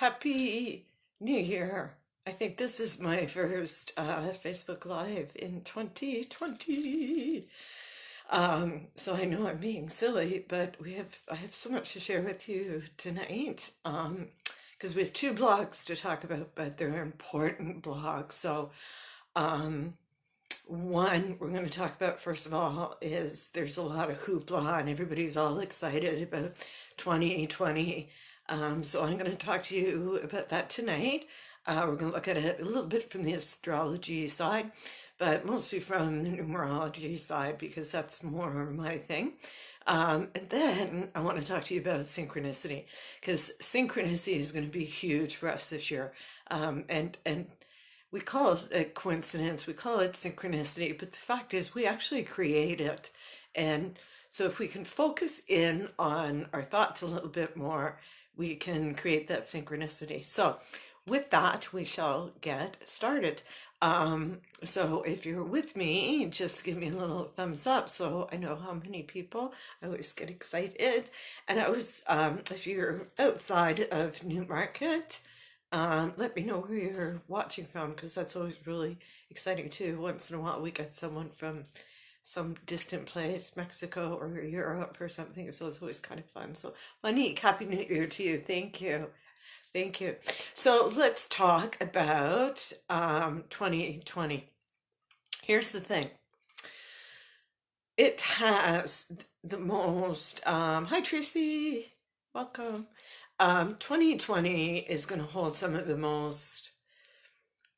Happy New Year. I think this is my first Facebook Live in 2020. So I know I'm being silly, but I have so much to share with you tonight. Because we have two blogs to talk about, but they're important blogs. So um, one we're going to talk about first of all is there's a lot of hoopla and everybody's all excited about 2020. So I'm going to talk to you about that tonight. We're going to look at it a little bit from the astrology side, but mostly from the numerology side because that's more my thing. And then I want to talk to you about synchronicity because synchronicity is going to be huge for us this year. And we call it a coincidence, we call it synchronicity, but the fact is we actually create it. And so if we can focus in on our thoughts a little bit more, we can create that synchronicity. So with that, we shall get started. So if you're with me, just give me a little thumbs up so I know how many people. I always get excited. And if you're outside of Newmarket, let me know where you're watching from because that's always really exciting too. Once in a while we get someone from some distant place, Mexico or Europe or something, so it's always kind of fun. So Monique, Happy New Year to you. Thank you. Thank you. So let's talk about 2020. Here's the thing. It has the most, hi Tracy, welcome. 2020 is going to hold some of the most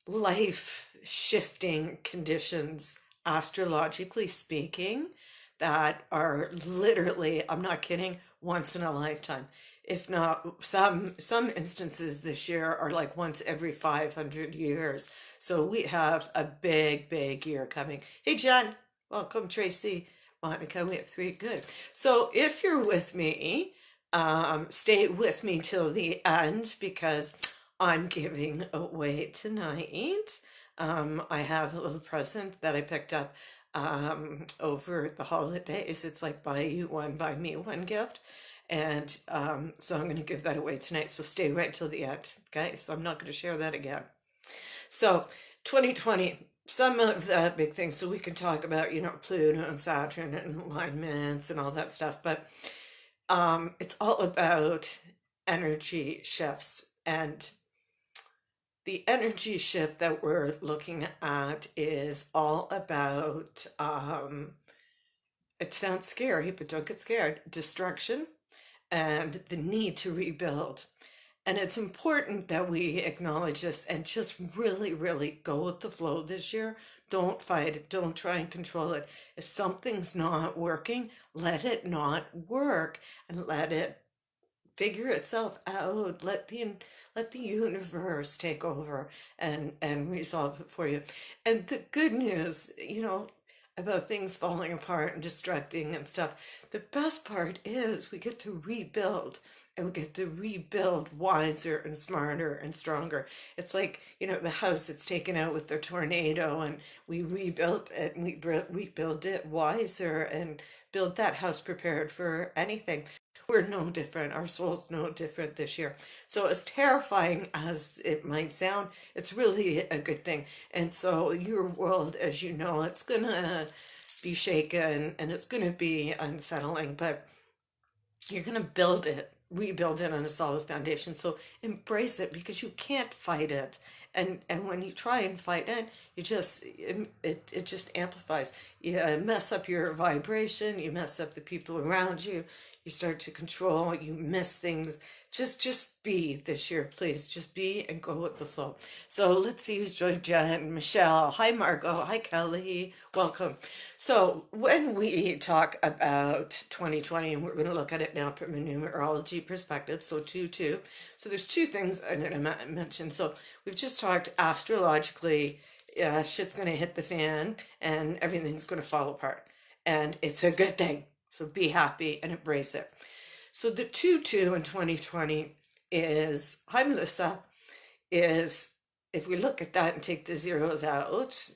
life shifting conditions, astrologically speaking, that are literally, I'm not kidding, once in a lifetime. If not, some instances this year are like once every 500 years. So we have a big year coming. Hey Jen, welcome Tracy, Monica, we have three, good. So if you're with me, stay with me till the end because I'm giving away tonight. I have a little present that I picked up over the holidays. It's like buy you one, buy me one gift. And so I'm going to give that away tonight. So stay right till the end. Okay. So I'm not going to share that again. So 2020, some of the big things. So we can talk about, Pluto and Saturn and alignments and all that stuff. But it's all about energy shifts. And the energy shift that we're looking at is all about, it sounds scary, but don't get scared, destruction and the need to rebuild. And it's important that we acknowledge this and just really go with the flow this year. Don't fight it. Don't try and control it. If something's not working, let it not work and let it figure itself out. Let the universe take over and resolve it for you. And the good news, about things falling apart and destructing and stuff, the best part is we get to rebuild and we get to rebuild wiser and smarter and stronger. It's like, the house that's taken out with the tornado and we rebuilt it and we rebuild it wiser and build that house prepared for anything. We're no different. Our soul's no different this year. So as terrifying as it might sound, it's really a good thing. And so your world, as you know, it's going to be shaken and it's going to be unsettling, but you're going to rebuild it on a solid foundation. So embrace it because you can't fight it. And when you try and fight it, it just amplifies. You mess up your vibration, you mess up the people around you, you start to control, you miss things. Just be this year, please. Just be and go with the flow. So let's see who's joined. Jen, Michelle, hi Margot, hi Kelly, welcome. So when we talk about 2020, and we're going to look at it now from a numerology perspective, so 2-2. So there's two things I'm going to mention. So we've just talked astrologically, shit's going to hit the fan and everything's going to fall apart. And it's a good thing. So be happy and embrace it. So the 2-2 in 2020 is, hi Melissa, is if we look at that and take the zeros out,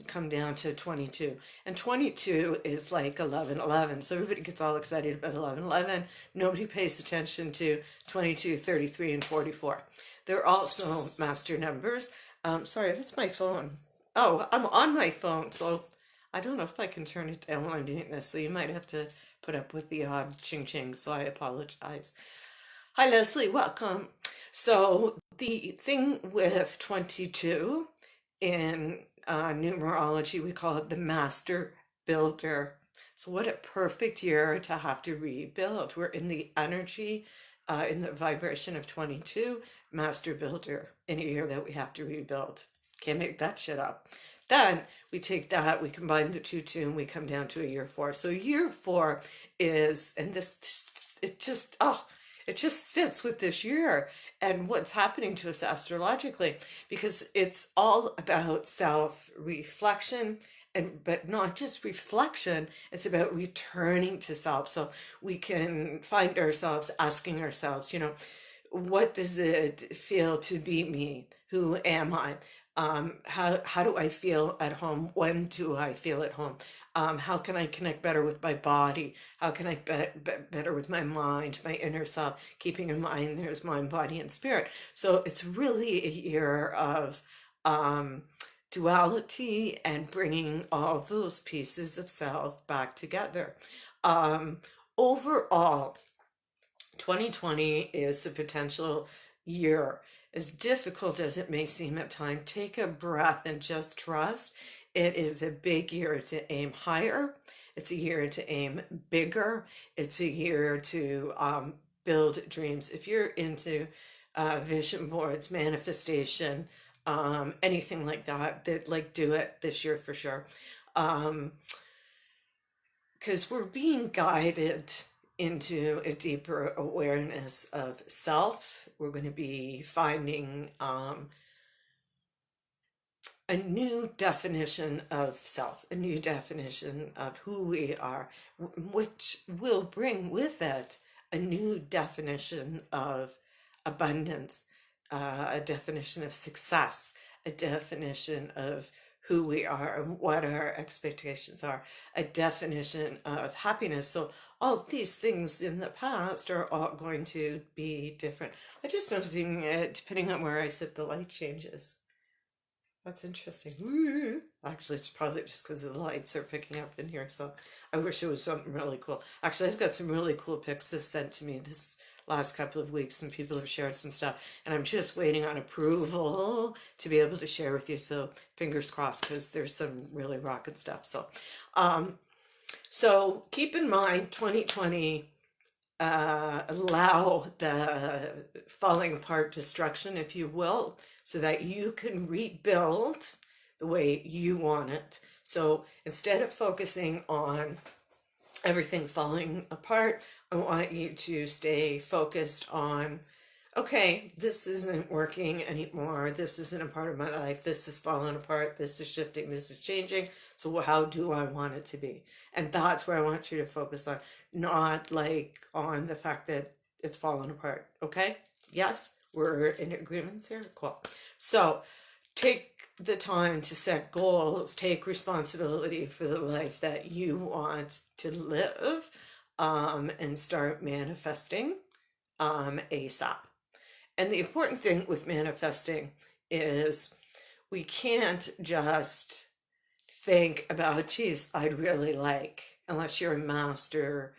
come down to 22. And 22 is like 1111. So everybody gets all excited about 1111. Nobody pays attention to 22, 33, and 44. They're also master numbers. Sorry, that's my phone. Oh, I'm on my phone, so I don't know if I can turn it down while I'm doing this. So you might have to put up with the odd ching ching. So I apologize. Hi, Leslie. Welcome. So the thing with 22 in numerology, we call it the master builder. So what a perfect year to have to rebuild. We're in the energy, in the vibration of 22, master builder, in a year that we have to rebuild. Can't make that shit up. Then we take that, we combine the two, and we come down to a year 4. So year 4 is, and it just fits with this year and what's happening to us astrologically, because it's all about self-reflection, and but not just reflection, it's about returning to self. So we can find ourselves asking ourselves, what does it feel to be me? Who am I? How do I feel at home? When do I feel at home? How can I connect better with my body? How can I better with my mind, my inner self? Keeping in mind there's mind, body, and spirit. So it's really a year of duality and bringing all those pieces of self back together. Overall, 2020 is a potential year. As difficult as it may seem at times, take a breath and just trust. It is a big year to aim higher. It's a year to aim bigger. It's a year to build dreams. If you're into vision boards, manifestation, anything like that, do it this year for sure. Because we're being guided into a deeper awareness of self. We're going to be finding a new definition of self, a new definition of who we are, which will bring with it a new definition of abundance, a definition of success, a definition of who we are and what our expectations are, a definition of happiness. So all these things in the past are all going to be different. I just noticing, depending on where I sit, the light changes. That's interesting. Woo. Actually, it's probably just because the lights are picking up in here. So I wish it was something really cool. Actually, I've got some really cool pics that's sent to me this last couple of weeks, and people have shared some stuff. And I'm just waiting on approval to be able to share with you. So fingers crossed, because there's some really rocking stuff. So keep in mind, 2020, allow the falling apart destruction, if you will, so that you can rebuild the way you want it. So instead of focusing on everything falling apart, I want you to stay focused on, okay, this isn't working anymore. This isn't a part of my life. This is falling apart. This is shifting. This is changing. So how do I want it to be? And that's where I want you to focus on, not like on the fact that it's falling apart. Okay? Yes, we're in agreements here. Cool. So take the time to set goals, take responsibility for the life that you want to live, and start manifesting ASAP. And the important thing with manifesting is we can't just think about, geez, I'd really like, unless you're a master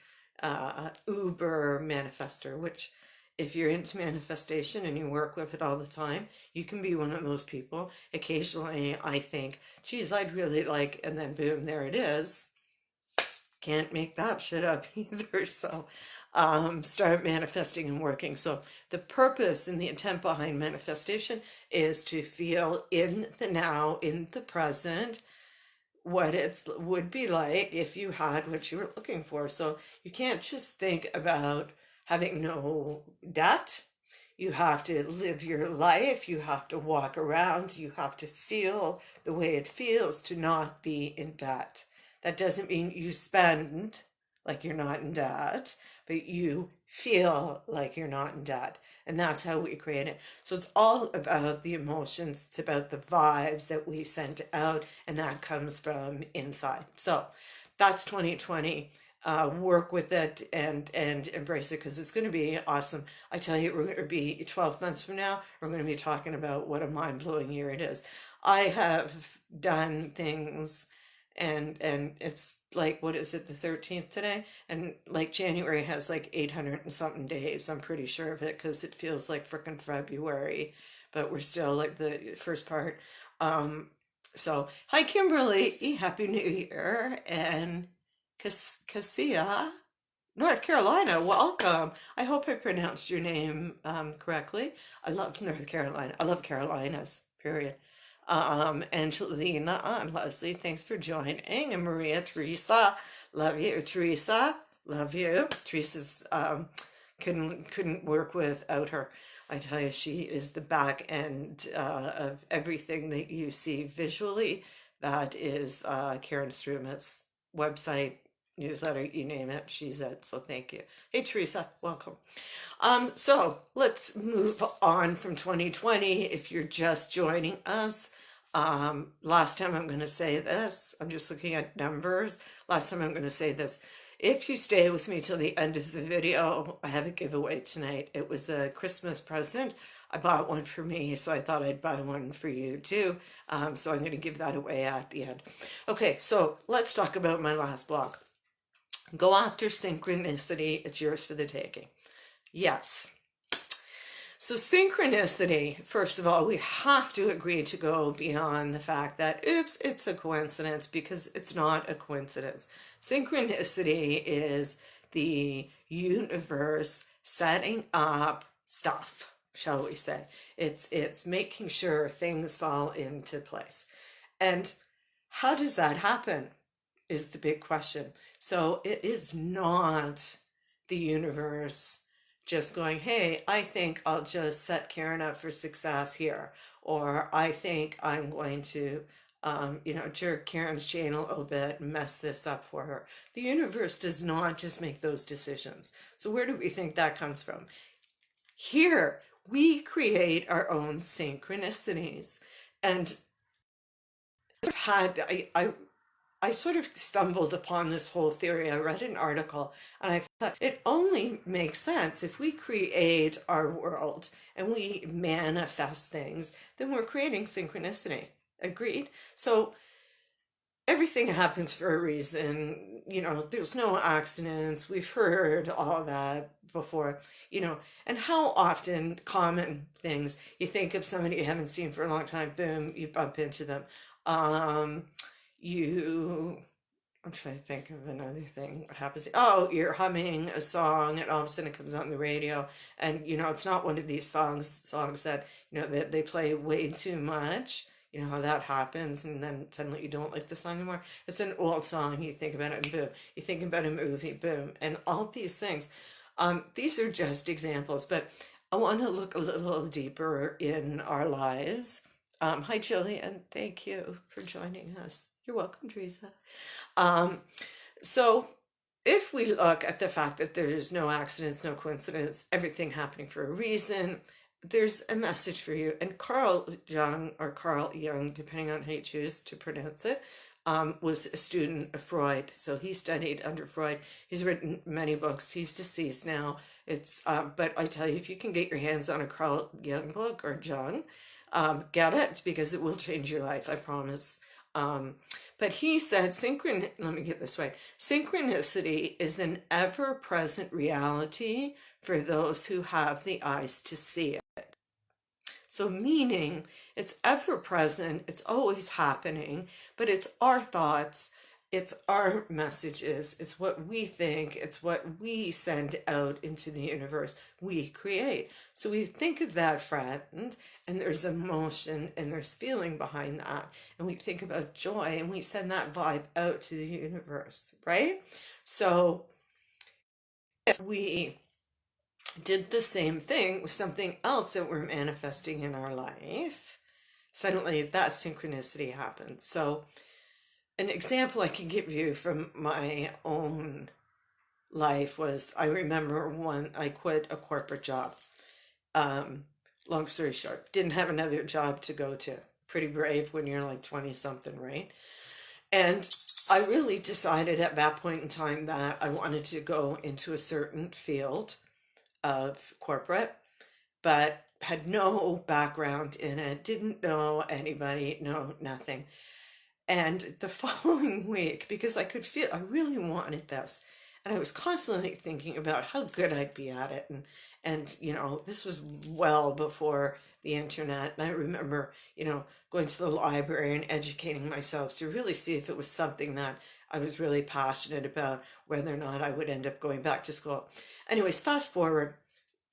uber manifester, which if you're into manifestation and you work with it all the time, you can be one of those people. Occasionally I think, geez, I'd really like, and then boom, there it is. Can't make that shit up either. So start manifesting and working. So the purpose and the intent behind manifestation is to feel in the now, in the present, what it would be like if you had what you were looking for. So you can't just think about having no debt. You have to live your life. You have to walk around. You have to feel the way it feels to not be in debt. That doesn't mean you spend like you're not in debt, but you feel like you're not in debt. And that's how we create it. So it's all about the emotions, it's about the vibes that we send out, and that comes from inside. So that's 2020. Work with it and embrace it because it's going to be awesome. I tell you, we're going to be 12 months from now. We're going to be talking about what a mind-blowing year it is. I have done things and it's like, what is it, the 13th today, and like January has like 800 and something days. I'm pretty sure of it because it feels like freaking February, but we're still like the first part. So hi Kimberly, happy new year. And Cassia, North Carolina, welcome. I hope I pronounced your name correctly. I love North Carolina. I love Carolinas, period. Angelina and Leslie, thanks for joining. And Maria, Teresa, love you. Teresa, love you. Teresa's couldn't work without her. I tell you, she is the back end of everything that you see visually. That is Karen Struma's website, newsletter, you name it, she's it. So thank you. Hey Teresa, welcome. So let's move on from 2020. If you're just joining us, last time I'm going to say this, I'm just looking at numbers. Last time I'm going to say this. If you stay with me till the end of the video, I have a giveaway tonight. It was a Christmas present. I bought one for me, so I thought I'd buy one for you too. So I'm going to give that away at the end. Okay, so let's talk about my last block. Go after synchronicity. It's yours for the taking. Yes. So synchronicity, first of all, we have to agree to go beyond the fact that, oops, it's a coincidence, because it's not a coincidence. Synchronicity is the universe setting up stuff, shall we say. It's making sure things fall into place. And how does that happen is the big question. So it is not the universe just going, hey, I think I'll just set Karen up for success here, or I think I'm going to, jerk Karen's chain a little bit and mess this up for her. The universe does not just make those decisions. So where do we think that comes from? Here, we create our own synchronicities. And I sort of stumbled upon this whole theory. I read an article and I thought it only makes sense if we create our world and we manifest things, then we're creating synchronicity. Agreed? So everything happens for a reason. There's no accidents. We've heard all that before, and how often common things, you think of somebody you haven't seen for a long time, boom, you bump into them. Um, you I'm trying to think of another thing. What happens? Oh, you're humming a song, and all of a sudden it comes on the radio, and it's not one of these songs that that they play way too much. You know how that happens, and then suddenly you don't like the song anymore. It's an old song. You think about it, and boom. You think about a movie, boom, and all these things. These are just examples, but I want to look a little deeper in our lives. Hi, Jillian. Thank you for joining us. You're welcome, Teresa. Um, so if we look at the fact that there's no accidents, no coincidence, everything happening for a reason, there's a message for you. And Carl Jung, or Carl Jung, depending on how you choose to pronounce it, was a student of Freud. So he studied under Freud. He's written many books. He's deceased now. But I tell you, if you can get your hands on a Carl Jung book or Jung, get it, because it will change your life, I promise. But he said, let me get this right. Synchronicity is an ever-present reality for those who have the eyes to see it. So meaning it's ever present, it's always happening, but it's our thoughts, it's our messages, it's what we think, it's what we send out into the universe, we create. So we think of that, friend, and there's emotion and there's feeling behind that. And we think about joy and we send that vibe out to the universe, right? So if we did the same thing with something else that we're manifesting in our life, suddenly that synchronicity happens. So an example I can give you from my own life was, I remember when I quit a corporate job. Um, Long story short, didn't have another job to go to. Pretty brave when you're like 20 something, right? And I really decided at that point in time that I wanted to go into a certain field of corporate, but had no background in it, didn't know anybody, no, nothing. And the following week, because I could feel I really wanted this, and I was constantly thinking about how good I'd be at it, and this was well before the internet, and I remember going to the library and educating myself to really see if it was something that I was really passionate about, whether or not I would end up going back to school. Anyways, fast forward,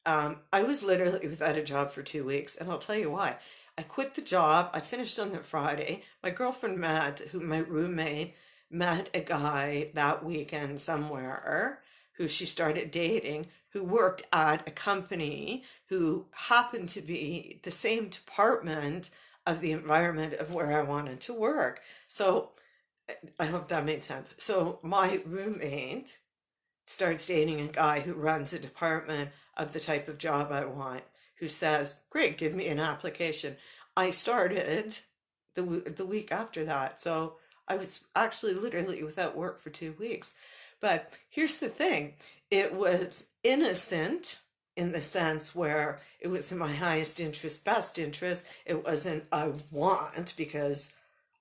I was literally without a job for 2 weeks, and I'll tell you why. I quit the job. I finished on the Friday. My girlfriend met, who my roommate met a guy that weekend somewhere who she started dating, who worked at a company who happened to be the same department of the environment of where I wanted to work. So I hope that made sense. So my roommate starts dating a guy who runs a department of the type of job I want, who says, "Great, give me an application." I started the week after that. So I was actually literally without work for 2 weeks. But here's the thing, it was innocent in the sense where it was in my highest interest, best interest. It wasn't I want because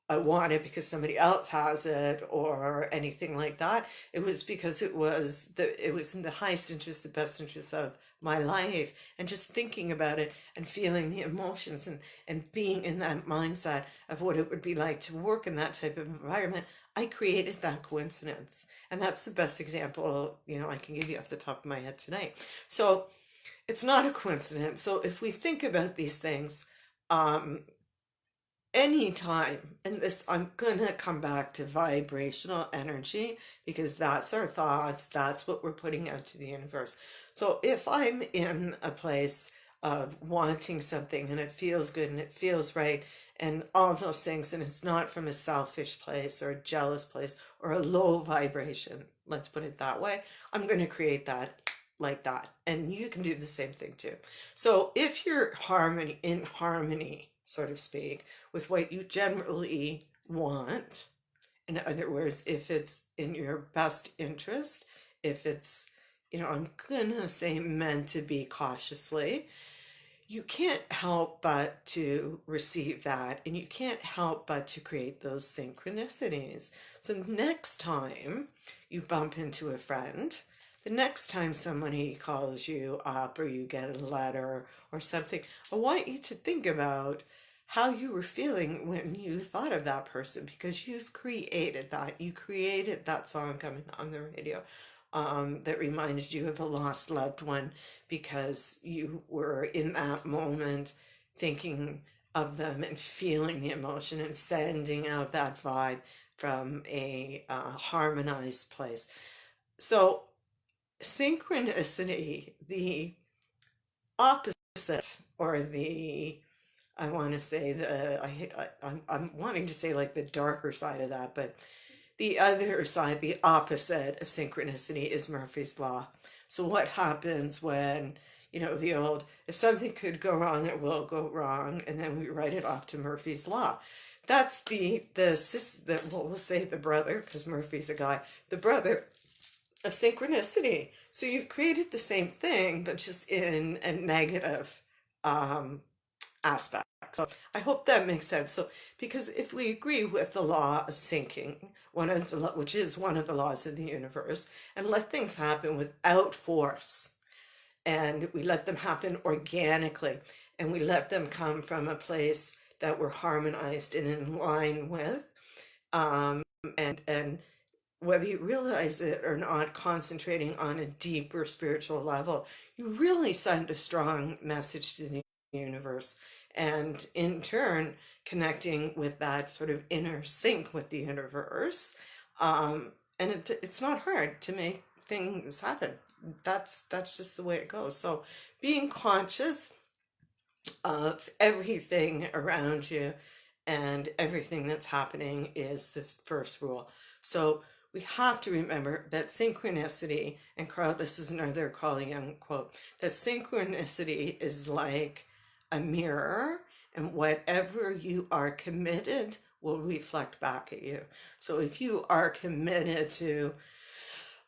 I want it because somebody else has it or anything like that. It was because it was in the highest interest, the best interest of my life. And just thinking about it and feeling the emotions and being in that mindset of what it would be like to work in that type of environment, I created that coincidence. And that's the best example, I can give you off the top of my head tonight. So it's not a coincidence. So if we think about these things, um, anytime, and this, I'm gonna come back to vibrational energy because that's our thoughts, that's what we're putting out to the universe. So if I'm in a place of wanting something and it feels good and it feels right and all those things, and it's not from a selfish place or a jealous place or a low vibration, let's put it that way, I'm going to create that like that. And you can do the same thing too. So if you're in harmony, so to speak, with what you generally want, in other words, if it's in your best interest, if it's, I'm gonna say meant to be cautiously, you can't help but to receive that, and you can't help but to create those synchronicities. So next time you bump into a friend, the next time somebody calls you up or you get a letter or something, I want you to think about how you were feeling when you thought of that person, because you've created that. You created that song coming on the radio, that reminded you of a lost loved one because you were in that moment thinking of them and feeling the emotion and sending out that vibe from a harmonized place. So, synchronicity, the opposite, or the, I want to say I'm wanting to say like the darker side of that, but the other side, the opposite of synchronicity, is Murphy's Law. So what happens when, the old, if something could go wrong, it will go wrong, and then we write it off to Murphy's Law. That's well, we'll say the brother, because Murphy's a guy, the brother of synchronicity. So you've created the same thing, but just in a negative um, aspect. So I hope that makes sense. So because if we agree with the law of syncing, which is one of the laws of the universe, and let things happen without force, and we let them happen organically, and we let them come from a place that we're harmonized and in line with, um, and whether you realize it or not, concentrating on a deeper spiritual level, you really send a strong message to the universe. And in turn, connecting with that sort of inner sync with the universe. And it's not hard to make things happen. That's just the way it goes. So being conscious of everything around you and everything that's happening is the first rule. So we have to remember that synchronicity, and Carl, this is another Carl Jung quote, that synchronicity is like a mirror, and whatever you are committed will reflect back at you. So if you are committed to,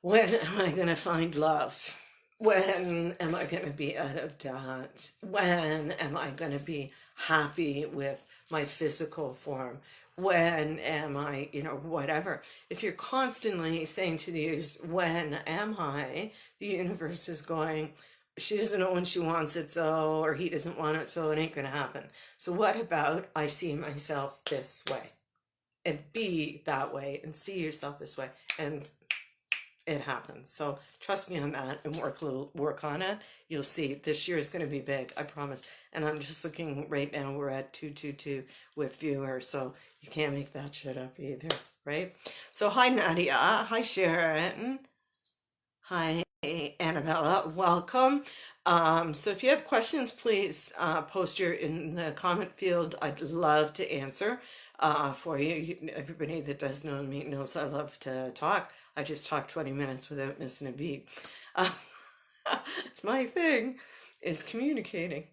when am I going to find love? When am I going to be out of debt? When am I going to be happy with my physical form? When am I, whatever. If you're constantly saying to the universe, when am I? The universe is going, she doesn't know when she wants it, so, or he doesn't want it, so it ain't going to happen. So what about I see myself this way? And be that way and see yourself this way. And it happens. So trust me on that and work on it. You'll see this year is going to be big, I promise. And I'm just looking right now, we're at 222 with viewers, so you can't make that shit up either, right? So hi Nadia, hi Sharon, hi Annabella, welcome. So if you have questions, please post your in the comment field. I'd love to answer for you. Everybody that does know me knows I love to talk. I just talk 20 minutes without missing a beat. Uh, it's my thing, is communicating.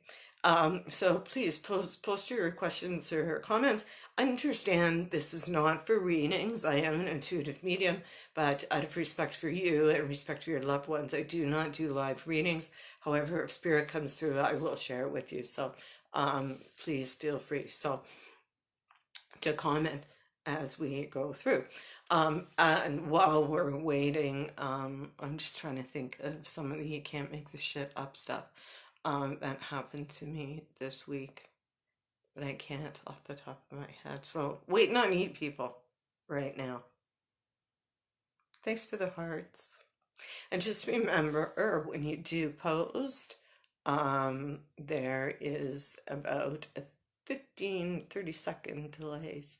So please post your questions or comments. I understand this is not for readings. I am an intuitive medium, but out of respect for you and respect for your loved ones, I do not do live readings. However, if spirit comes through, I will share it with you. So please feel free to comment as we go through. And while we're waiting, I'm just trying to think of some of the you can't make the shit up stuff that happened to me this week, but I can't off the top of my head. So waiting on you people right now. Thanks for the hearts. And just remember when you do post, there is about a 30-second delays.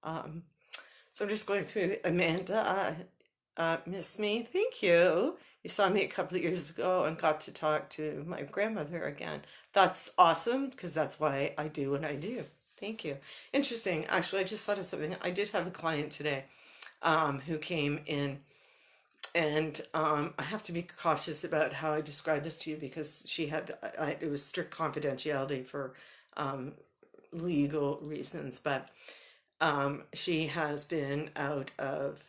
So I'm just going through. Amanda, miss me. Thank you. You saw me a couple of years ago and got to talk to my grandmother again. That's awesome because that's why I do what I do. Thank you. Interesting. Actually, I just thought of something. I did have a client today who came in, and I have to be cautious about how I describe this to you because she had, it was strict confidentiality for legal reasons, but she has been out of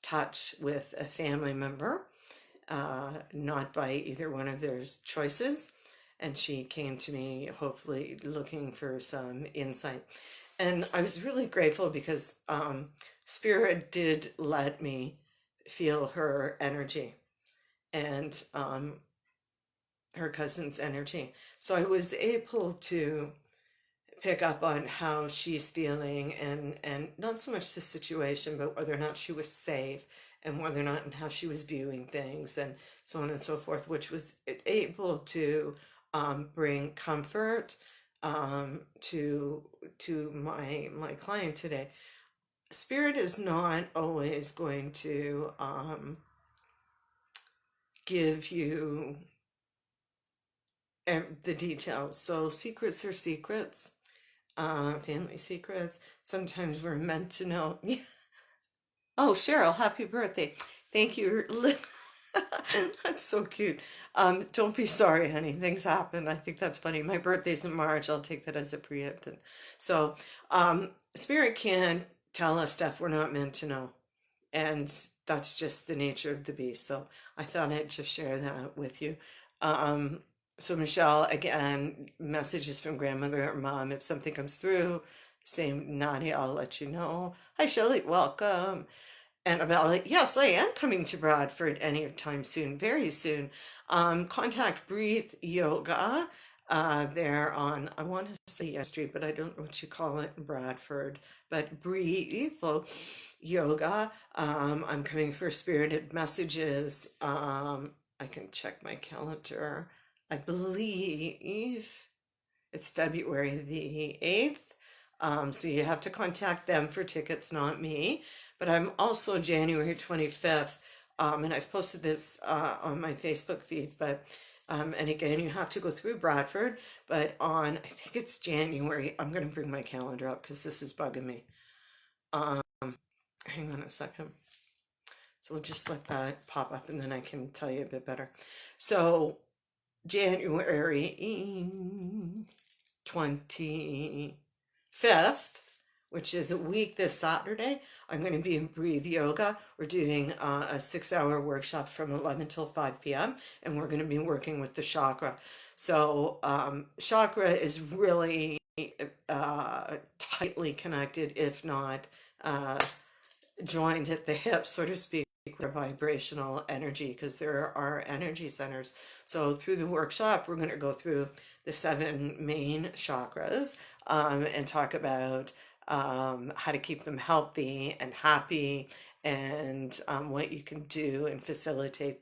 touch with a family member, not by either one of their choices. And she came to me, hopefully looking for some insight. And I was really grateful because Spirit did let me feel her energy and her cousin's energy. So I was able to pick up on how she's feeling and not so much the situation, but whether or not she was safe and whether or not and how she was viewing things and so on and so forth, which was able to bring comfort to my client today. Spirit is not always going to give you the details. So secrets are secrets. Family secrets. Sometimes we're meant to know. Oh, Cheryl, happy birthday. Thank you. That's so cute. Don't be sorry, honey. Things happen. I think that's funny. My birthday's in March. I'll take that as a preemptive. So, Spirit can tell us stuff we're not meant to know. And that's just the nature of the beast. So I thought I'd just share that with you. So Michelle, again, messages from grandmother or mom. If something comes through, same Nadia, I'll let you know. Hi Shelley, welcome. Annabella, yes, I am coming to Bradford anytime soon, very soon. Contact Breathe Yoga. There on, I want to say yes Street, but I don't know what you call it in Bradford. But Breathe Yoga. I'm coming for spirited messages. I can check my calendar. I believe it's February the 8th. So you have to contact them for tickets, not me. But I'm also January 25th. And I've posted this on my Facebook feed. But and again, you have to go through Bradford. But on, I think it's January, I'm going to bring my calendar up because this is bugging me. hang on a second. So we'll just let that pop up and then I can tell you a bit better. So January 25th, which is a week this Saturday, I'm going to be in Breathe Yoga. We're doing a 6-hour workshop from 11 till 5 p.m. and we're going to be working with the chakra. So chakra is really tightly connected, if not joined at the hip, so to speak, with vibrational energy, because there are energy centers. So through the workshop, we're going to go through the 7 main chakras and talk about how to keep them healthy and happy, and what you can do and facilitate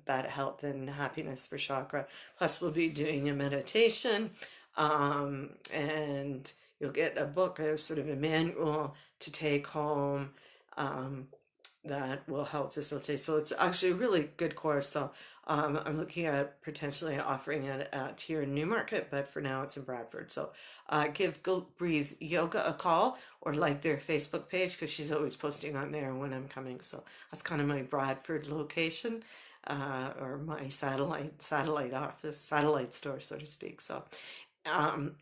that health and happiness for chakra. Plus, we'll be doing a meditation, and you'll get a book, a sort of a manual to take home that will help facilitate. So it's actually a really good course. So I'm looking at potentially offering it here in Newmarket, but for now it's in Bradford. So give Go Breathe Yoga a call or like their Facebook page, because she's always posting on there when I'm coming. So that's kind of my Bradford location, or my satellite office, satellite store, so to speak. So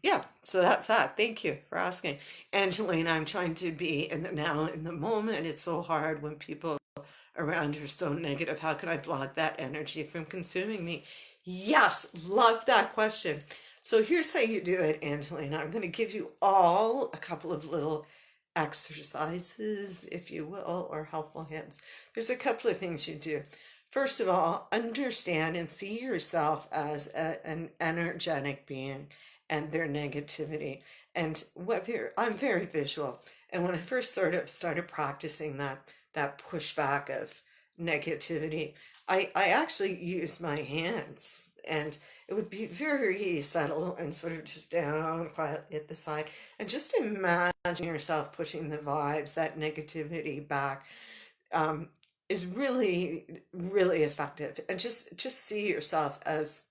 yeah, so that's that. Thank you for asking. Angelina, I'm trying to be in the now, in the moment. It's so hard when people around you are so negative. How can I block that energy from consuming me? Yes, love that question. So here's how you do it, Angelina. I'm going to give you all a couple of little exercises, if you will, or helpful hints. There's a couple of things you do. First of all, understand and see yourself as an energetic being and their negativity. And whether I'm very visual, and when I first sort of started practicing that pushback of negativity, I actually used my hands, and it would be very subtle and sort of just down quietly at the side, and just imagine yourself pushing the vibes, that negativity back. Um, is really effective, and just see yourself as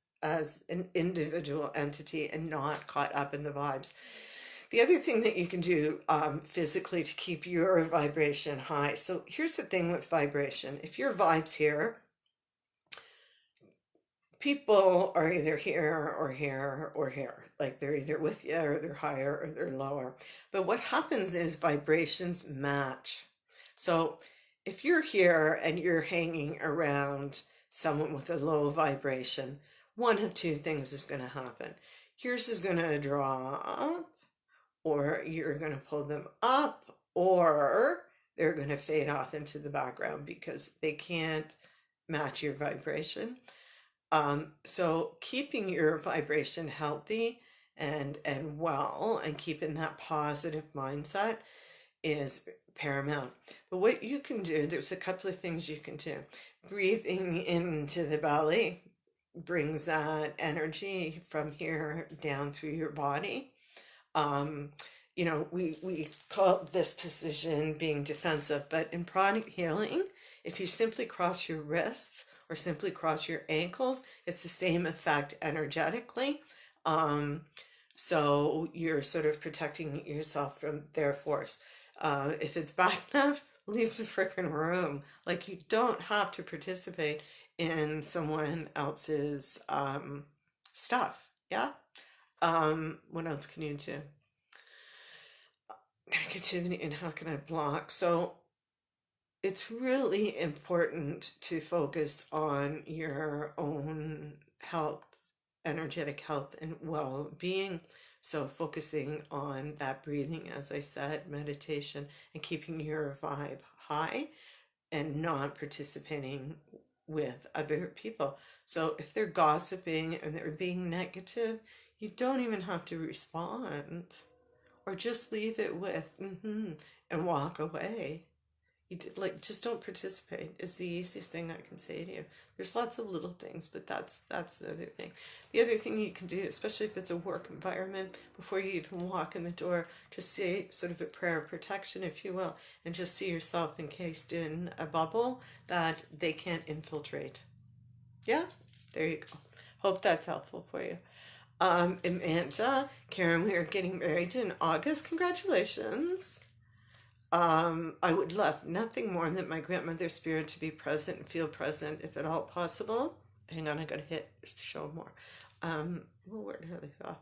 an individual entity and not caught up in the vibes. The other thing that you can do physically to keep your vibration high. So here's the thing with vibration. If your vibe's here, people are either here or here or here. Like they're either with you or they're higher or they're lower. But what happens is vibrations match. So if you're here and you're hanging around someone with a low vibration, one of two things is going to happen. Yours is going to draw up, or you're going to pull them up, or they're going to fade off into the background because they can't match your vibration. So keeping your vibration healthy and well, and keeping that positive mindset is paramount. But what you can do, there's a couple of things you can do. Breathing into the belly brings that energy from here down through your body. We call this position being defensive, but in pranic healing, if you simply cross your wrists or simply cross your ankles, it's the same effect energetically. So you're sort of protecting yourself from their force. If it's bad enough, leave the freaking room. Like, you don't have to participate in someone else's stuff. Yeah. What else can you do? Negativity, and how can I block? So it's really important to focus on your own health, energetic health and well-being. So focusing on that breathing, as I said, meditation, and keeping your vibe high and not participating with other people. So if they're gossiping and they're being negative, you don't even have to respond, or just leave it with and walk away. Just don't participate is the easiest thing I can say to you. There's lots of little things, but that's the other thing. The other thing you can do, especially if it's a work environment, before you even walk in the door, just say sort of a prayer of protection, if you will, and just see yourself encased in a bubble that they can't infiltrate. Yeah, there you go. Hope that's helpful for you. Amanda, Karen, we are getting married in August. Congratulations. I would love nothing more than my grandmother's spirit to be present and feel present if at all possible. Hang on, I gotta hit show more. Well, where did I leave off?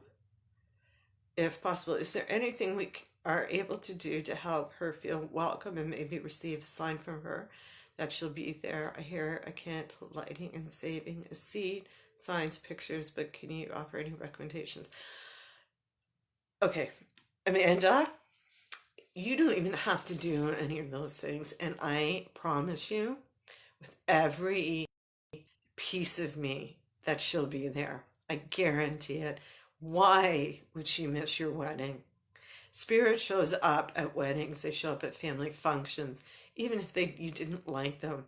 If possible, is there anything we are able to do to help her feel welcome and maybe receive a sign from her that she'll be there? I hear a candle lighting and saving a seed, signs, pictures, but can you offer any recommendations? Okay, Amanda, you don't even have to do any of those things. And I promise you, with every piece of me, that she'll be there. I guarantee it. Why would she miss your wedding? Spirit shows up at weddings, they show up at family functions, even if you didn't like them,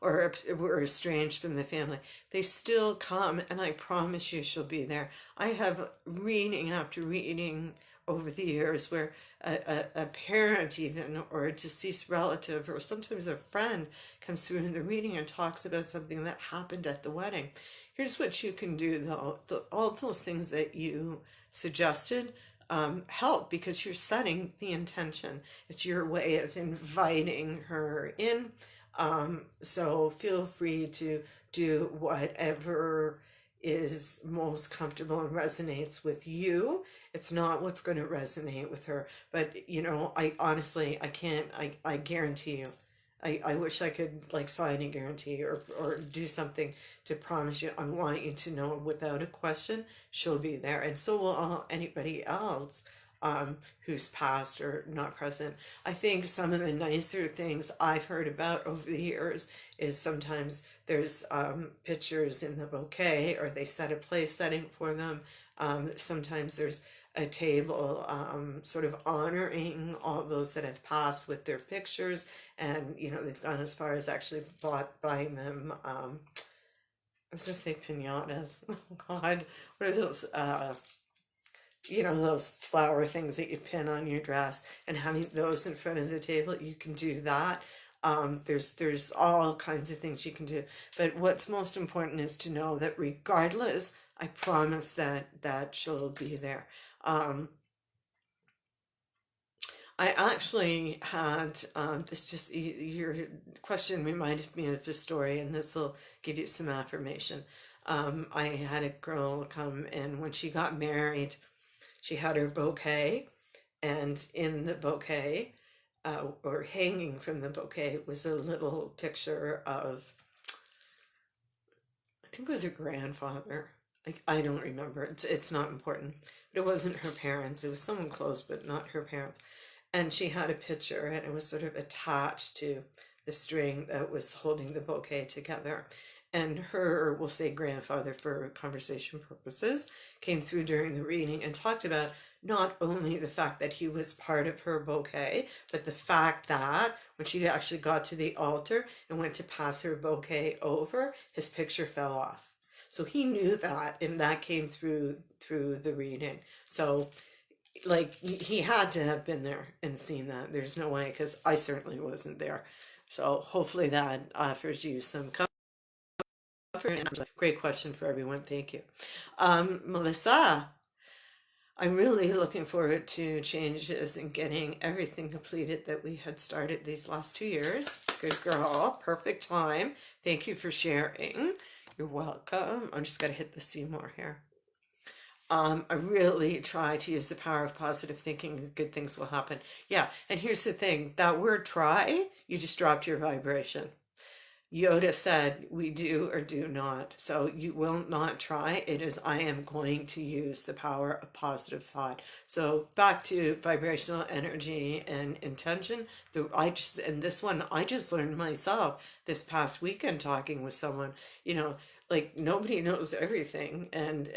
or were estranged from the family. They still come, and I promise you she'll be there. I have reading after reading over the years where a parent even, or a deceased relative, or sometimes a friend comes through in the reading and talks about something that happened at the wedding. Here's what you can do though. All those things that you suggested help because you're setting the intention. It's your way of inviting her in. So feel free to do whatever is most comfortable and resonates with you. It's not what's going to resonate with her. But, I honestly, I can't, I guarantee you. I wish I could like sign a guarantee or do something to promise you. I want you to know without a question she'll be there, and so will anybody else who's past or not present. I think some of the nicer things I've heard about over the years is sometimes there's pictures in the bouquet, or they set a place setting for them. Sometimes there's a table sort of honoring all those that have passed with their pictures, and they've gone as far as actually buying them I was gonna say pinatas. Oh God, what are those those flower things that you pin on your dress, and having those in front of the table? You can do that. There's all kinds of things you can do, but what's most important is to know that regardless, I promise that she'll be there. I actually had this, just your question reminded me of the story, and this will give you some affirmation. I had a girl come, and when she got married, she had her bouquet, and in the bouquet, or hanging from the bouquet, was a little picture of, I think it was her grandfather. I don't remember. It's not important. But it wasn't her parents. It was someone close, but not her parents. And she had a picture, and it was sort of attached to the string that was holding the bouquet together. And her, we'll say grandfather for conversation purposes, came through during the reading and talked about not only the fact that he was part of her bouquet, but the fact that when she actually got to the altar and went to pass her bouquet over, his picture fell off. So he knew that, and that came through the reading. So like he had to have been there and seen that. There's no way, because I certainly wasn't there. So hopefully that offers you some comfort. Great question for everyone. Thank you. Melissa, I'm really looking forward to changes and getting everything completed that we had started these last 2 years. Good girl. Perfect time. Thank you for sharing. You're welcome. I'm just going to hit the see more here. I really try to use the power of positive thinking. Good things will happen. Yeah, and here's the thing. That word try, you just dropped your vibration. Yoda said, we do or do not. So you will not try. It is, I am going to use the power of positive thought. So back to vibrational energy and intention. And this one, I just learned myself this past weekend talking with someone, like nobody knows everything. And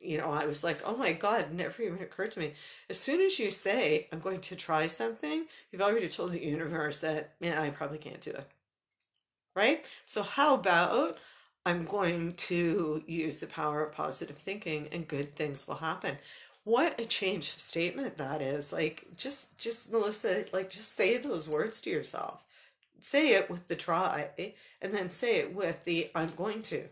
I was like, oh my God, it never even occurred to me. As soon as you say, I'm going to try something, you've already told the universe that, I probably can't do it. Right? So how about I'm going to use the power of positive thinking and good things will happen. What a change of statement that is. Like, just Melissa, like, just say those words to yourself. Say it with the try, and then say it with the I'm going to.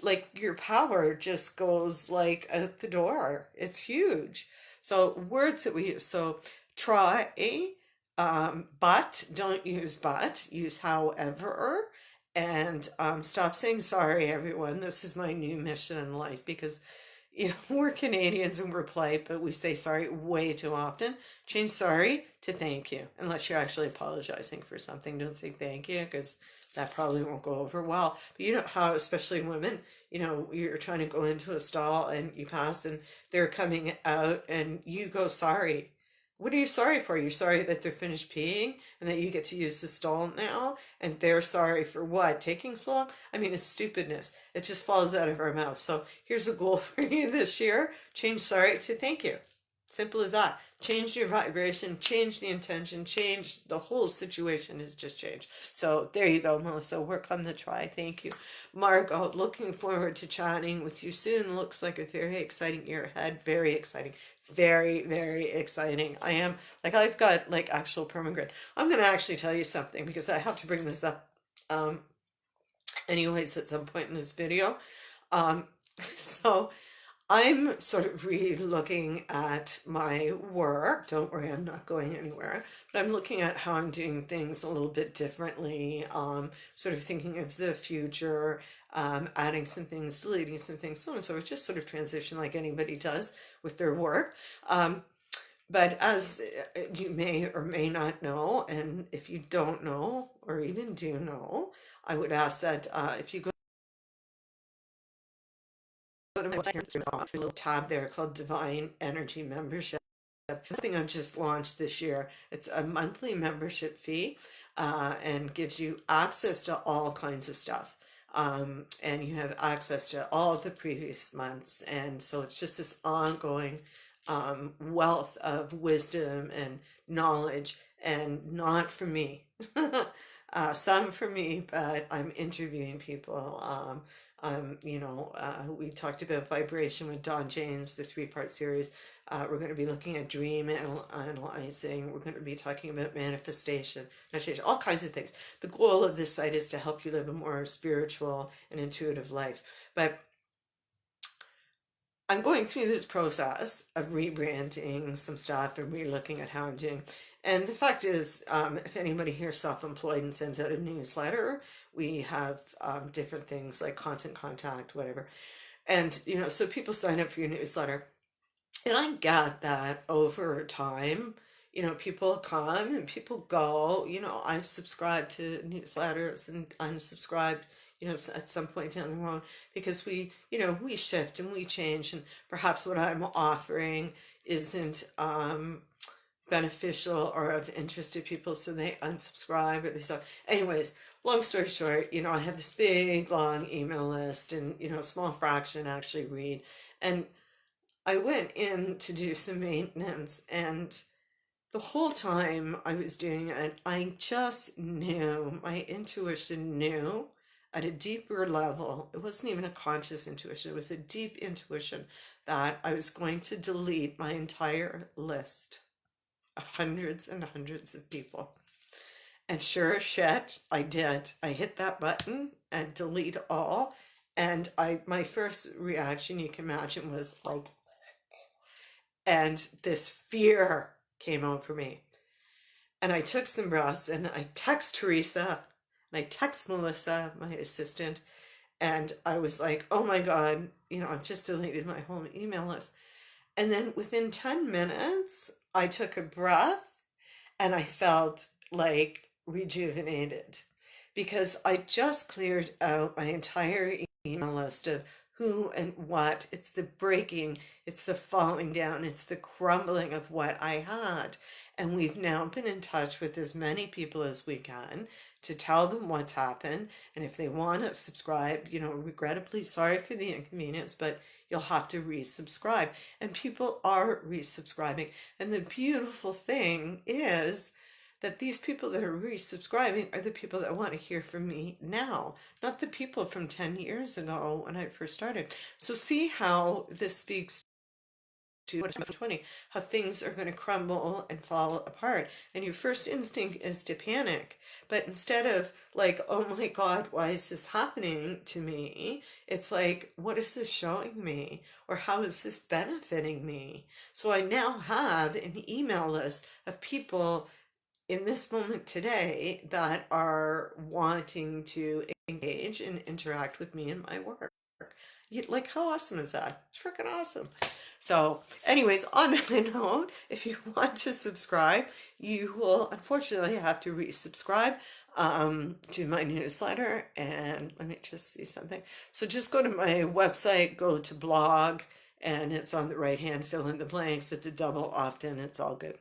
Like, your power just goes like out the door. It's huge. So words that we use. So Try, but don't use but, use however, and stop saying sorry, everyone. This is my new mission in life because we're Canadians and we're polite, but we say sorry way too often. Change sorry to thank you, unless you're actually apologizing for something. Don't say thank you because that probably won't go over well. But you know how, especially women, you're trying to go into a stall and you pass and they're coming out and you go sorry. What are you sorry for? You're sorry that they're finished peeing and that you get to use the stall now, and they're sorry for what? Taking so long? I mean, it's stupidness. It just falls out of our mouth. So here's a goal for you this year. Change sorry to thank you. Simple as that. Change your vibration, change the intention, change the whole situation has just changed. So there you go, Melissa. Work on the try. Thank you. Margot, looking forward to chatting with you soon. Looks like a very exciting year ahead. Very exciting. Very, very exciting. I am, like, I've got like actual permagrid. I'm going to actually tell you something because I have to bring this up anyways at some point in this video. Um, so I'm sort of re-looking at my work. Don't worry, I'm not going anywhere. But I'm looking at how I'm doing things a little bit differently, sort of thinking of the future, adding some things, deleting some things, so on and so forth. Just sort of transition like anybody does with their work. But as you may or may not know, and if you don't know or even do know, I would ask that if you go to my website, there's a little tab there called Divine Energy Membership. Something I've just launched this year. It's a monthly membership fee and gives you access to all kinds of stuff. And you have access to all of the previous months. And so it's just this ongoing wealth of wisdom and knowledge, and not for me. Some for me, but I'm interviewing people. We talked about vibration with Don James, the 3-part series. We're going to be looking at dream analyzing. We're going to be talking about manifestation, all kinds of things. The goal of this site is to help you live a more spiritual and intuitive life. But I'm going through this process of rebranding some stuff and re-looking at how I'm doing. And the fact is, if anybody here is self-employed and sends out a newsletter, we have different things like constant contact, whatever. And, so people sign up for your newsletter. And I get that over time, people come and people go. I subscribe to newsletters and unsubscribed, at some point down the road because we shift and we change, and perhaps what I'm offering isn't beneficial or of interest to people, so they unsubscribe or they stop. Anyways, long story short, I have this big long email list, and a small fraction actually read. And I went in to do some maintenance, and the whole time I was doing it, I just knew, my intuition knew at a deeper level. It wasn't even a conscious intuition, it was a deep intuition that I was going to delete my entire list of hundreds and hundreds of people. And sure as shit, I did. I hit that button and delete all. And my first reaction, you can imagine, was like, and this fear came over me. And I took some breaths and I text Teresa and I text Melissa, my assistant, and I was like, oh my God, I've just deleted my whole email list. And then within 10 minutes, I took a breath and I felt like rejuvenated because I just cleared out my entire email list of who and what. It's the breaking, it's the falling down, it's the crumbling of what I had. And we've now been in touch with as many people as we can to tell them what's happened. And if they want to subscribe, regrettably sorry for the inconvenience, but you'll have to resubscribe. And people are resubscribing. And the beautiful thing is that these people that are resubscribing are the people that want to hear from me now, not the people from 10 years ago when I first started. So see how this speaks to 2020, how things are going to crumble and fall apart. And your first instinct is to panic. But instead of like, oh my God, why is this happening to me? It's like, what is this showing me? Or how is this benefiting me? So I now have an email list of people in this moment today that are wanting to engage and interact with me in my work. Like, how awesome is that? It's freaking awesome. So, anyways, on that note, if you want to subscribe, you will unfortunately have to resubscribe to my newsletter. And let me just see something. So, just go to my website, go to blog, and it's on the right hand, fill in the blanks. It's a double opt in, it's all good.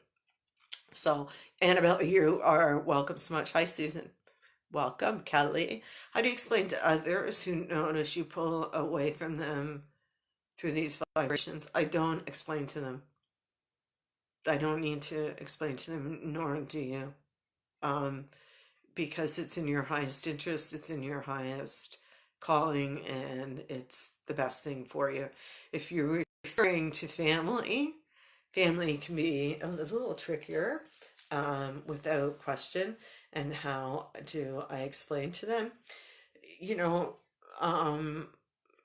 So, Annabelle, you are welcome so much. Hi, Susan. Welcome, Kelly. How do you explain to others who notice you pull away from them through these vibrations? I don't explain to them. I don't need to explain to them, nor do you. Um, because it's in your highest interest, it's in your highest calling, and it's the best thing for you. If you're referring to family, family can be a little trickier, without question. And how do I explain to them? You know, um,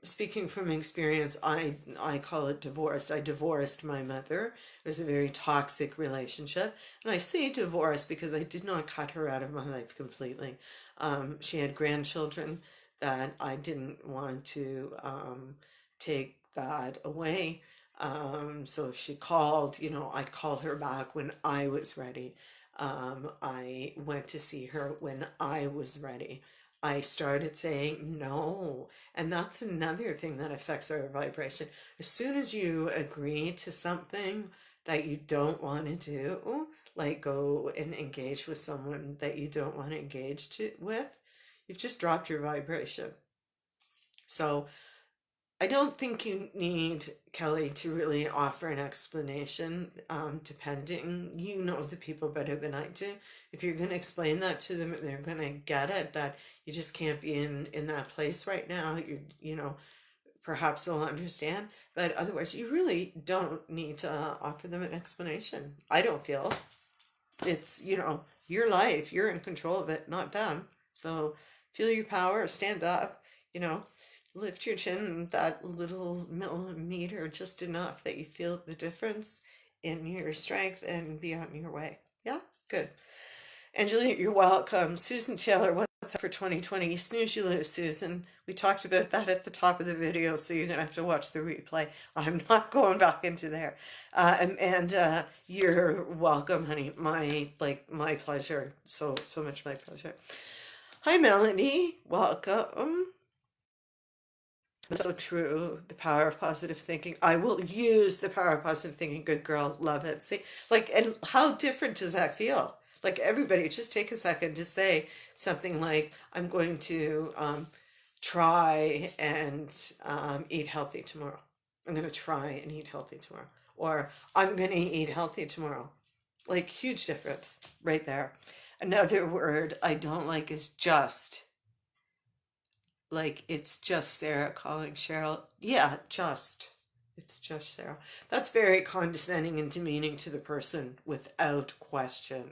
speaking from experience, I call it divorced. I divorced my mother. It was a very toxic relationship, and I say divorce because I did not cut her out of my life completely. She had grandchildren that I didn't want to take that away. So if she called, I'd call her back when I was ready. I went to see her when I was ready. I started saying no. And that's another thing that affects our vibration. As soon as you agree to something that you don't want to do, like go and engage with someone that you don't want to with, you've just dropped your vibration. So I don't think you need, Kelly, to really offer an explanation, depending. You know the people better than I do. If you're going to explain that to them, they're going to get it, that you just can't be in that place right now. Perhaps they'll understand, but otherwise you really don't need to offer them an explanation. I don't feel. It's, your life. You're in control of it, not them. So feel your power, stand up, you know, lift your chin that little millimeter, just enough that you feel the difference in your strength, and be on your way. Yeah, good. Angelina, you're welcome. Susan Taylor, what's up for 2020? You snooze, you lose, Susan. We talked about that at the top of the video, so you're going to have to watch the replay. I'm not going back into there. And you're welcome, honey. My pleasure. So much my pleasure. Hi, Melanie. Welcome. So true. The power of positive thinking. I will use the power of positive thinking. Good girl. Love it. See, and how different does that feel? Like, everybody, just take a second to say something like, I'm going to try and eat healthy tomorrow. I'm going to try and eat healthy tomorrow. Or I'm going to eat healthy tomorrow. Like, huge difference right there. Another word I don't like is just. Like, it's just Sarah calling Cheryl. Yeah, just. It's just Sarah. That's very condescending and demeaning to the person without question.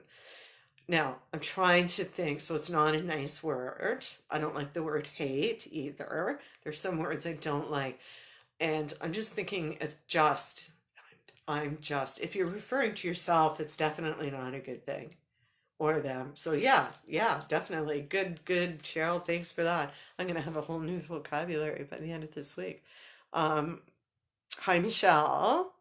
Now, I'm trying to think, so it's not a nice word. I don't like the word hate either. There's some words I don't like. And I'm just thinking of just. I'm just. If you're referring to yourself, it's definitely not a good thing. Or them. So yeah, definitely. Good, Cheryl. Thanks for that. I'm going to have a whole new vocabulary by the end of this week. Hi, Michelle.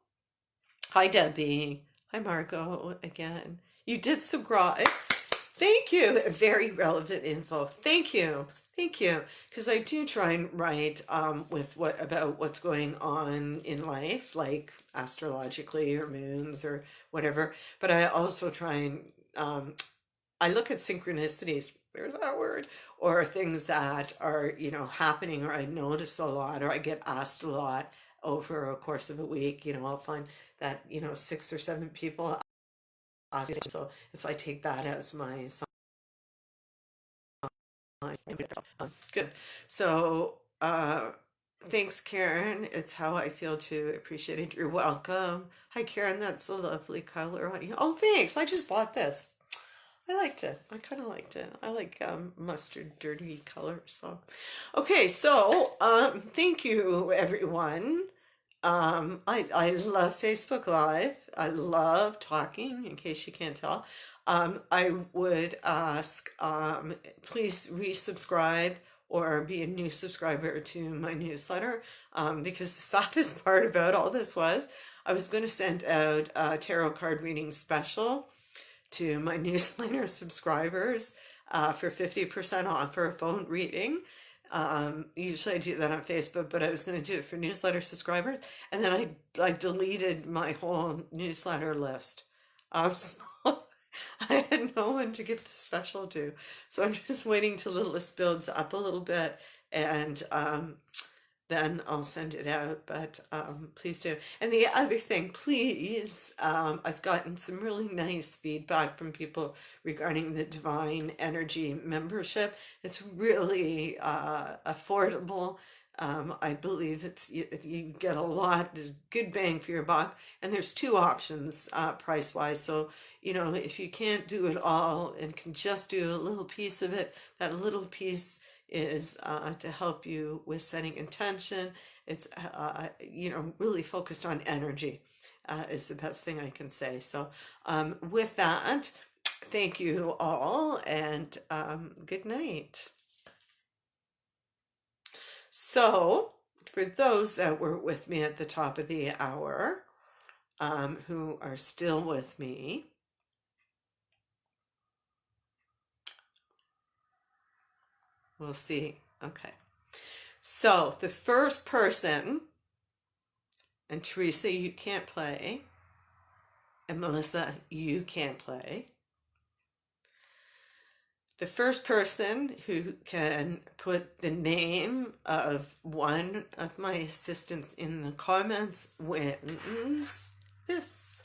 Hi, Debbie. Hi, Margot again. You did subscribe. Thank you. Very relevant info. Thank you. Thank you. Because I do try and write about what's going on in life, like astrologically or moons or whatever. But I also try and I look at synchronicities, there's that word, or things that are, happening, or I notice a lot, or I get asked a lot over a course of a week. I'll find that, 6 or 7 people ask me, so I take that as my sign. Good. So, Thanks, Karen. It's how I feel to appreciate it. You're welcome. Hi, Karen. That's a lovely color on you. Oh, thanks. I just bought this. I liked it. I kind of liked it. I like mustard dirty color. So, okay. So, thank you, everyone. I love Facebook Live. I love talking, in case you can't tell. I would ask, please resubscribe or be a new subscriber to my newsletter, because the saddest part about all this was I was going to send out a tarot card reading special to my newsletter subscribers for 50% off for a phone reading. Usually I do that on Facebook, but I was going to do it for newsletter subscribers. And then I deleted my whole newsletter list. So I had no one to give the special to. So I'm just waiting till the list builds up a little bit, and then I'll send it out. But please do. And the other thing, please, I've gotten some really nice feedback from people regarding the Divine Energy membership. It's really affordable. I believe you get a lot, good bang for your buck, and there's two options price wise. So, if you can't do it all and can just do a little piece of it, that little piece is to help you with setting intention. It's really focused on energy, is the best thing I can say. So with that, thank you all, and good night. So for those that were with me at the top of the hour, who are still with me, we'll see. Okay. So the first person, and Teresa, you can't play, and Melissa, you can't play. The first person who can put the name of one of my assistants in the comments wins this.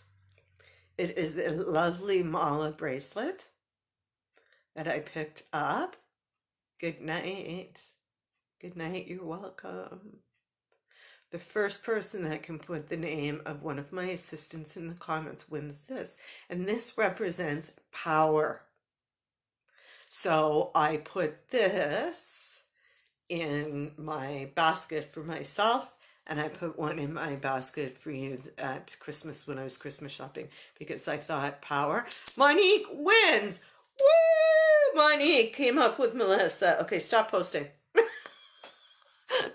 It is a lovely mala bracelet that I picked up. Good night. Good night. You're welcome. The first person that can put the name of one of my assistants in the comments wins this. And this represents power. So I put this in my basket for myself, and I put one in my basket for you at Christmas when I was Christmas shopping, because I thought power. Monique wins! Woo! Monique came up with Melissa. Okay, stop posting.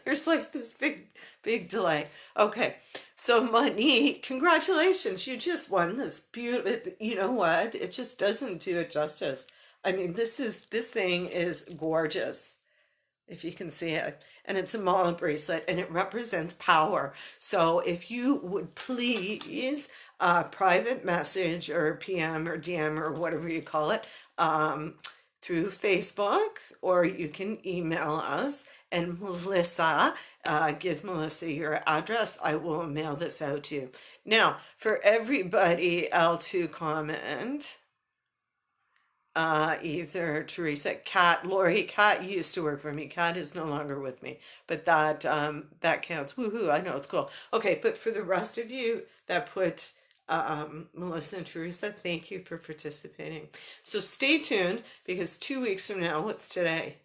There's like this big delay. Okay, so Monique, congratulations. You just won this beautiful, you know what? It just doesn't do it justice. I mean, this thing is gorgeous, if you can see it. And it's a mala bracelet, and it represents power. So if you would please private message or PM or DM or whatever you call it, through Facebook, or you can email us. And Melissa, give Melissa your address. I will mail this out to you. Now, for everybody else who comment, either Teresa, Kat, Lori, Kat used to work for me. Kat is no longer with me, but that counts. Woohoo! I know, it's cool. Okay, but for the rest of you that put Melissa and Teresa, thank you for participating. So stay tuned, because 2 weeks from now, what's today?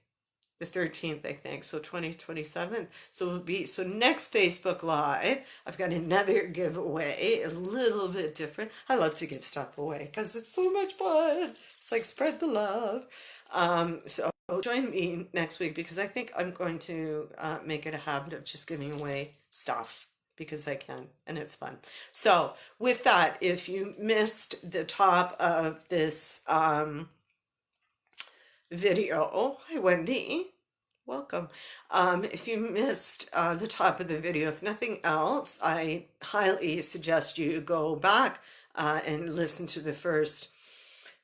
The 13th, I think, so 2027. So it'll be, so next Facebook Live, I've got another giveaway, a little bit different. I love to give stuff away because it's so much fun. It's like spread the love. So join me next week, because I think I'm going to make it a habit of just giving away stuff, because I can, and it's fun. So with that, if you missed the top of this video, hi Wendy, welcome. If you missed the top of the video, if nothing else, I highly suggest you go back and listen to the first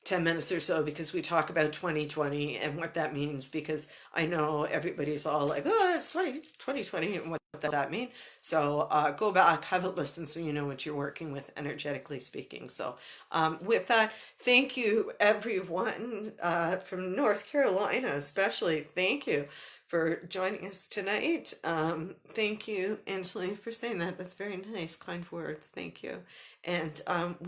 10 minutes or so because we talk about 2020 and what that means, because I know everybody's all like, oh, it's 2020 and what does that mean? So go back, have a listen so you know what you're working with energetically speaking. So with that, thank you everyone from North Carolina, especially. Thank you for joining us tonight. Thank you, Angeline, for saying that. That's very nice, kind words. Thank you. And we